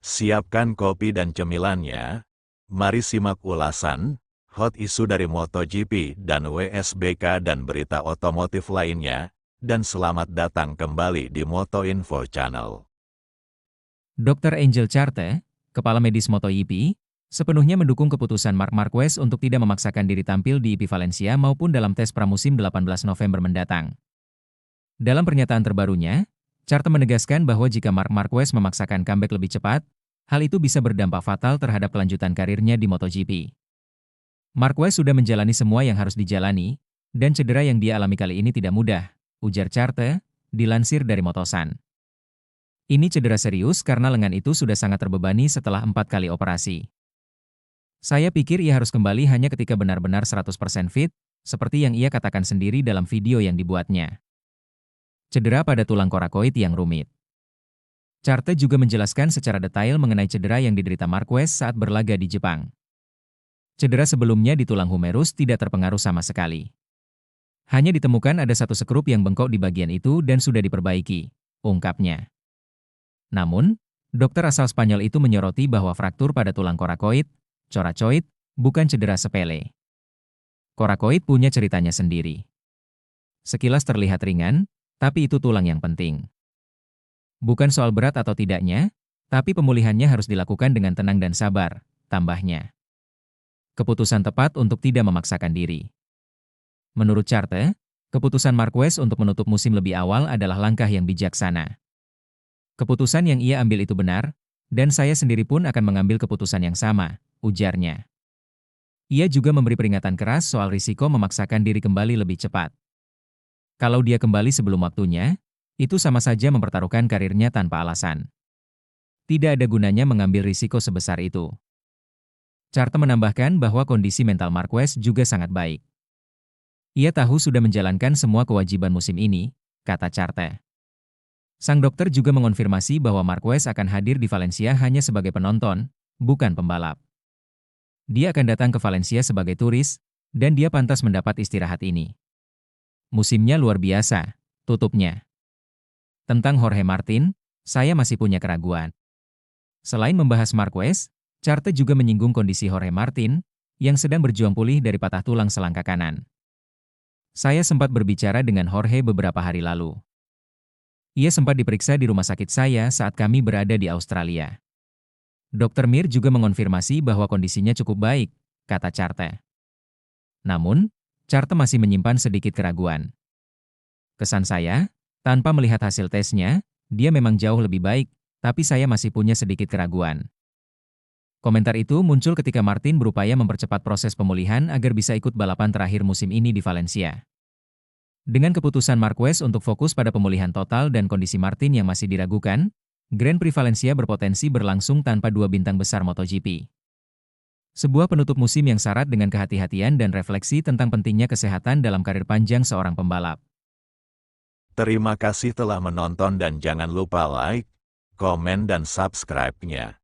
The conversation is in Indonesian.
Siapkan kopi dan cemilannya. Mari simak ulasan, hot isu dari MotoGP dan WSBK dan berita otomotif lainnya, dan selamat datang kembali di Motoinfo Channel. Dr. Angel Charte, kepala medis MotoGP, sepenuhnya mendukung keputusan Marc Marquez untuk tidak memaksakan diri tampil di IP Valencia maupun dalam tes pramusim 18 November mendatang. Dalam pernyataan terbarunya, Charte menegaskan bahwa jika Marc Marquez memaksakan comeback lebih cepat, hal itu bisa berdampak fatal terhadap kelanjutan karirnya di MotoGP. Marquez sudah menjalani semua yang harus dijalani, dan cedera yang dia alami kali ini tidak mudah, ujar Charte, dilansir dari Motosan. Ini cedera serius karena lengan itu sudah sangat terbebani setelah 4 kali operasi. Saya pikir ia harus kembali hanya ketika benar-benar 100% fit, seperti yang ia katakan sendiri dalam video yang dibuatnya. Cedera pada tulang korakoid yang rumit. Charte juga menjelaskan secara detail mengenai cedera yang diderita Marquez saat berlaga di Jepang. Cedera sebelumnya di tulang humerus tidak terpengaruh sama sekali. Hanya ditemukan ada satu sekrup yang bengkok di bagian itu dan sudah diperbaiki, ungkapnya. Namun, dokter asal Spanyol itu menyoroti bahwa fraktur pada tulang korakoid, coracoid, bukan cedera sepele. Korakoid punya ceritanya sendiri. Sekilas terlihat ringan, tapi itu tulang yang penting. Bukan soal berat atau tidaknya, tapi pemulihannya harus dilakukan dengan tenang dan sabar, tambahnya. Keputusan tepat untuk tidak memaksakan diri. Menurut Charte, keputusan Marquez untuk menutup musim lebih awal adalah langkah yang bijaksana. Keputusan yang ia ambil itu benar, dan saya sendiri pun akan mengambil keputusan yang sama, ujarnya. Ia juga memberi peringatan keras soal risiko memaksakan diri kembali lebih cepat. Kalau dia kembali sebelum waktunya, itu sama saja mempertaruhkan karirnya tanpa alasan. Tidak ada gunanya mengambil risiko sebesar itu. Charte menambahkan bahwa kondisi mental Marquez juga sangat baik. Ia tahu sudah menjalankan semua kewajiban musim ini, kata Charte. Sang dokter juga mengonfirmasi bahwa Marquez akan hadir di Valencia hanya sebagai penonton, bukan pembalap. Dia akan datang ke Valencia sebagai turis, dan dia pantas mendapat istirahat ini. Musimnya luar biasa, tutupnya. Tentang Jorge Martin, saya masih punya keraguan. Selain membahas Marquez, Charte juga menyinggung kondisi Jorge Martin, yang sedang berjuang pulih dari patah tulang selangkah kanan. Saya sempat berbicara dengan Jorge beberapa hari lalu. Ia sempat diperiksa di rumah sakit saya saat kami berada di Australia. Dr. Mir juga mengonfirmasi bahwa kondisinya cukup baik, kata Charte. Namun, Charte masih menyimpan sedikit keraguan. Kesan saya, tanpa melihat hasil tesnya, dia memang jauh lebih baik, tapi saya masih punya sedikit keraguan. Komentar itu muncul ketika Martin berupaya mempercepat proses pemulihan agar bisa ikut balapan terakhir musim ini di Valencia. Dengan keputusan Marquez untuk fokus pada pemulihan total dan kondisi Martin yang masih diragukan, Grand Prix Valencia berpotensi berlangsung tanpa dua bintang besar MotoGP. Sebuah penutup musim yang syarat dengan kehati-hatian dan refleksi tentang pentingnya kesehatan dalam karir panjang seorang pembalap. Terima kasih telah menonton dan jangan lupa like, komen dan subscribe-nya.